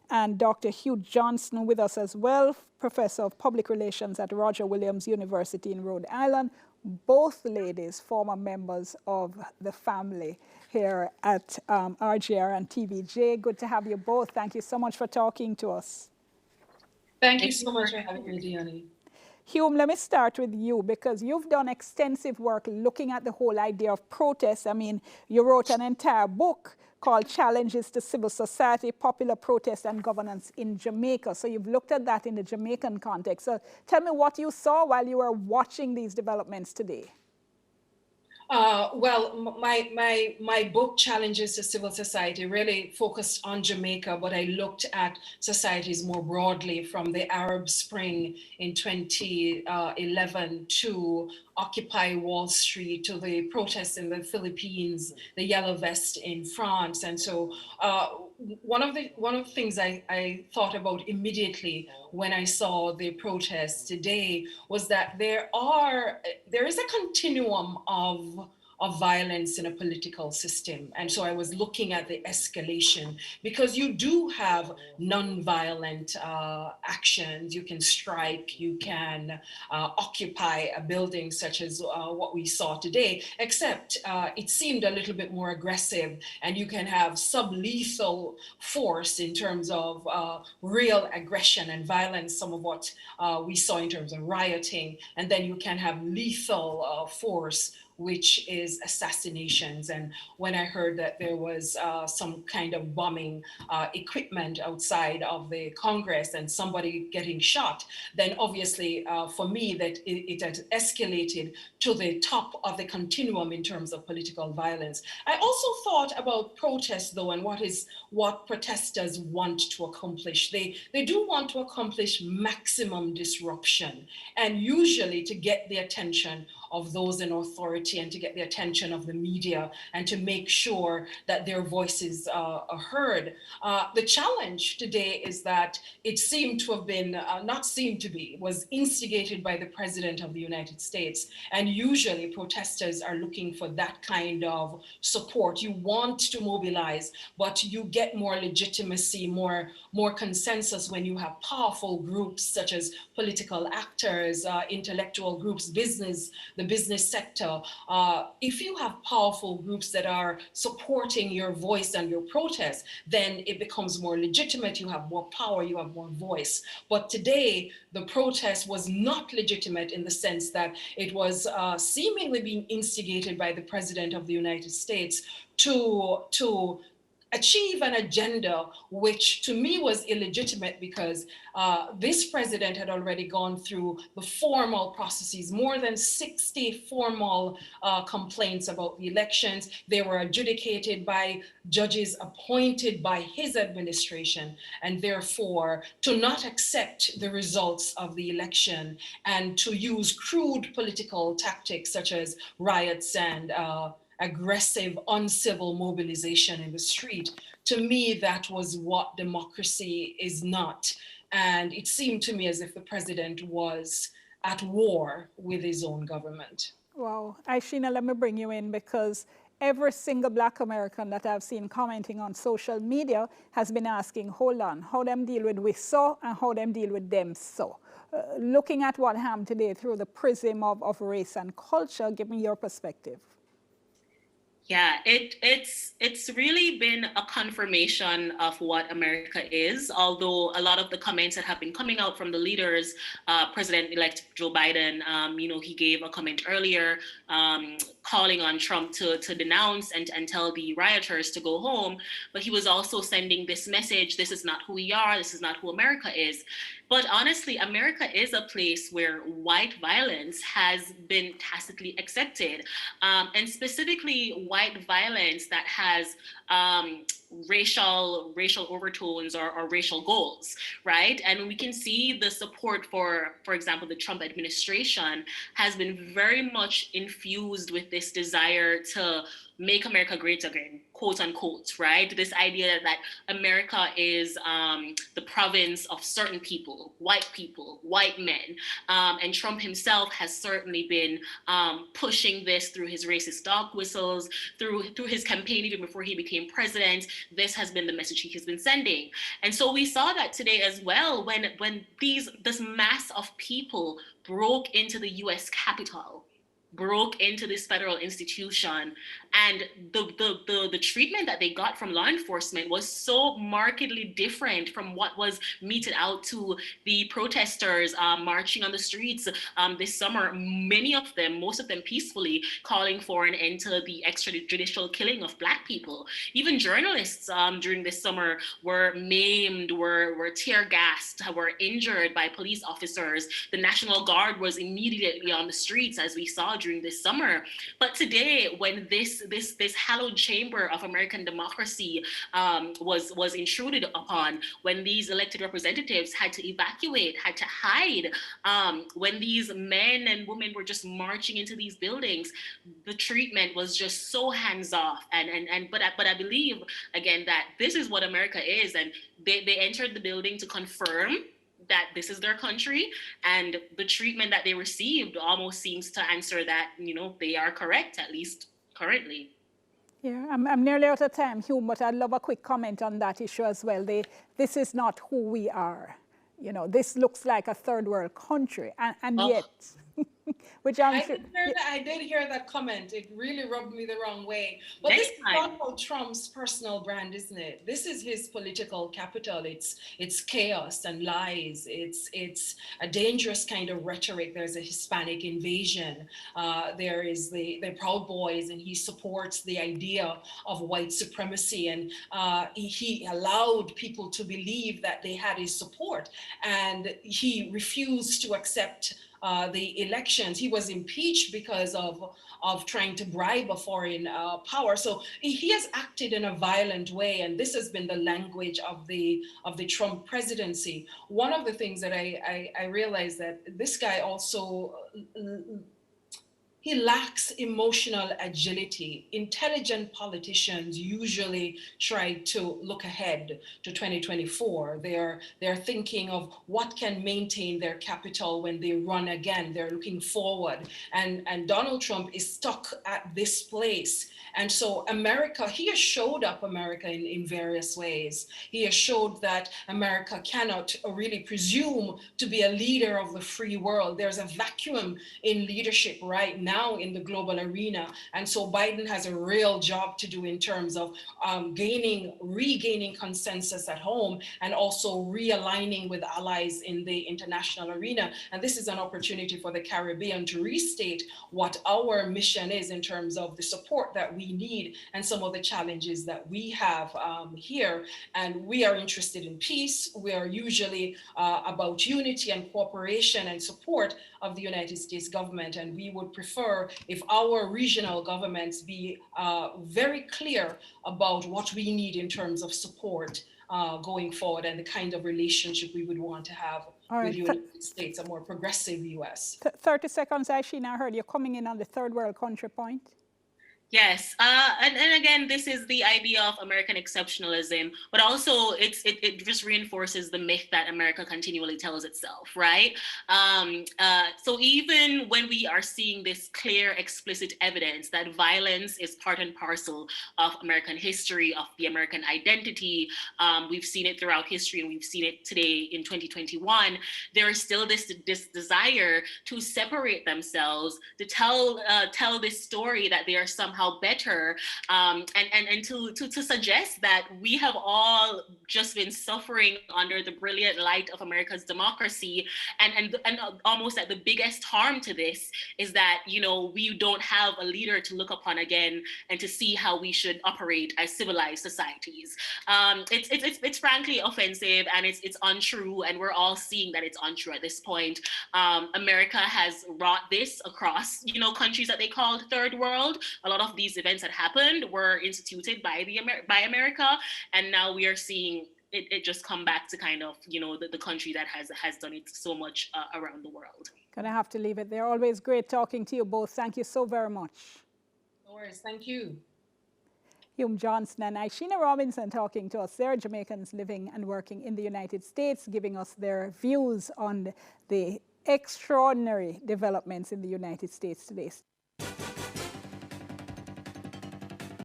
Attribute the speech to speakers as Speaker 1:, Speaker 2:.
Speaker 1: and Dr. Hugh Johnston with us as well, Professor of Public Relations at Roger Williams University in Rhode Island. Both ladies, former members of the family here at RGR and TVJ. Good to have you both. Thank you so much for talking to us.
Speaker 2: Thank you so much for having me, Dionne.
Speaker 1: Hume, let me start with you because you've done extensive work looking at the whole idea of protest. I mean, you wrote an entire book called Challenges to Civil Society, Popular Protest and Governance in Jamaica. So you've looked at that in the Jamaican context. So tell me what you saw while you were watching these developments today.
Speaker 2: Well, my book, Challenges to Civil Society, really focused on Jamaica, but I looked at societies more broadly from the Arab Spring in 2011 to Occupy Wall Street to the protests in the Philippines, the Yellow Vest in France. And so one of the things I thought about immediately when I saw the protests today was that there is a continuum of violence in a political system. And so I was looking at the escalation because you do have non-violent actions. You can strike, you can occupy a building such as what we saw today, except it seemed a little bit more aggressive, and you can have sub-lethal force in terms of real aggression and violence, some of what we saw in terms of rioting, and then you can have lethal force, which is assassinations. And when I heard that there was some kind of bombing equipment outside of the Congress and somebody getting shot, then obviously for me that it had escalated to the top of the continuum in terms of political violence. I also thought about protests though, and what protesters want to accomplish. They do want to accomplish maximum disruption, and usually to get the attention of those in authority and to get the attention of the media and to make sure that their voices are heard. The challenge today is that it seemed to have been, was instigated by the President of the United States. And usually protesters are looking for that kind of support. You want to mobilize, but you get more legitimacy, more consensus when you have powerful groups such as political actors, intellectual groups, the business sector. If you have powerful groups that are supporting your voice and your protest, then it becomes more legitimate. You have more power, you have more voice. But today, the protest was not legitimate in the sense that it was seemingly being instigated by the President of the United States to achieve an agenda which to me was illegitimate because this president had already gone through the formal processes, more than 60 formal complaints about the elections. They were adjudicated by judges appointed by his administration, and therefore to not accept the results of the election and to use crude political tactics such as riots and aggressive, uncivil mobilization in the street. To me, that was what democracy is not. And it seemed to me as if the president was at war with his own government.
Speaker 1: Wow. Ishena, let me bring you in because every single Black American that I've seen commenting on social media has been asking, hold on, how them deal with we so and how them deal with them so. Looking at what happened today through the prism of race and culture, give me your perspective.
Speaker 3: Yeah, it's really been a confirmation of what America is, although a lot of the comments that have been coming out from the leaders, President-elect Joe Biden, he gave a comment earlier calling on Trump to denounce and tell the rioters to go home, but he was also sending this message, this is not who we are, this is not who America is. But honestly, America is a place where white violence has been tacitly accepted, and specifically white violence that has racial overtones or racial goals, right? And we can see the support for example, the Trump administration has been very much infused with this desire to make America great again, quote unquote, right? This idea that America is the province of certain people, white men. And Trump himself has certainly been pushing this through his racist dog whistles, through his campaign even before he became president. This has been the message he has been sending. And so we saw that today as well when this mass of people broke into the US Capitol, broke into this federal institution, and the treatment that they got from law enforcement was so markedly different from what was meted out to the protesters marching on the streets this summer, many of them, most of them peacefully, calling for an end to the extrajudicial killing of Black people. Even journalists during this summer were maimed, were tear gassed, were injured by police officers. The National Guard was immediately on the streets, as we saw during this summer. But today, when this hallowed chamber of American democracy was intruded upon, when these elected representatives had to evacuate, had to hide, when these men and women were just marching into these buildings, the treatment was just so hands off. But I believe again that this is what America is, and they entered the building to confirm that this is their country, and the treatment that they received almost seems to answer that, they are correct, at least currently.
Speaker 1: Yeah, I'm nearly out of time, Hume, but I'd love a quick comment on that issue as well. This is not who we are. This looks like a third world country, and yet, which
Speaker 2: I did hear that comment. It really rubbed me the wrong way. But this is Donald Trump's personal brand, isn't it? This is his political capital. It's chaos and lies. It's a dangerous kind of rhetoric. There's a Hispanic invasion. There is the Proud Boys, and he supports the idea of white supremacy. And he allowed people to believe that they had his support, and he refused to accept the elections. He was impeached because of trying to bribe a foreign power. So he has acted in a violent way, and this has been the language of the Trump presidency. One of the things that I realized that this guy also he lacks emotional agility. Intelligent politicians usually try to look ahead to 2024. They're thinking of what can maintain their capital when they run again. They're looking forward. And Donald Trump is stuck at this place. And so America, he has showed up America in various ways. He has showed that America cannot really presume to be a leader of the free world. There's a vacuum in leadership right now in the global arena. And so Biden has a real job to do in terms of regaining consensus at home, and also realigning with allies in the international arena. And this is an opportunity for the Caribbean to restate what our mission is in terms of the support that we need and some of the challenges that we have here. And we are interested in peace. We are usually about unity and cooperation and support of the United States government. And we would prefer if our regional governments be very clear about what we need in terms of support going forward, and the kind of relationship we would want to have with the United States, a more progressive US.
Speaker 1: 30 seconds, Ishena. I heard you're coming in on the third world country point.
Speaker 3: Yes, and again, this is the idea of American exceptionalism, but also it just reinforces the myth that America continually tells itself, right? So even when we are seeing this clear, explicit evidence that violence is part and parcel of American history, of the American identity, we've seen it throughout history, and we've seen it today in 2021, there is still this desire to separate themselves, to tell this story that they are somehow better, and to suggest that we have all just been suffering under the brilliant light of America's democracy, and almost that the biggest harm to this is that we don't have a leader to look upon again and to see how we should operate as civilized societies. It's frankly offensive, and it's untrue, and we're all seeing that it's untrue at this point. America has wrought this across countries that they called third world. A lot of these events that happened were instituted by America, and now we are seeing it just come back to kind of the country that has done it so much around the world.
Speaker 1: Gonna have to leave it there. Always great talking to you both. Thank you so very much.
Speaker 2: No worries. Thank you.
Speaker 1: Hume Johnson and Ishena Robinson talking to us. They're Jamaicans living and working in the United States, giving us their views on the extraordinary developments in the United States today.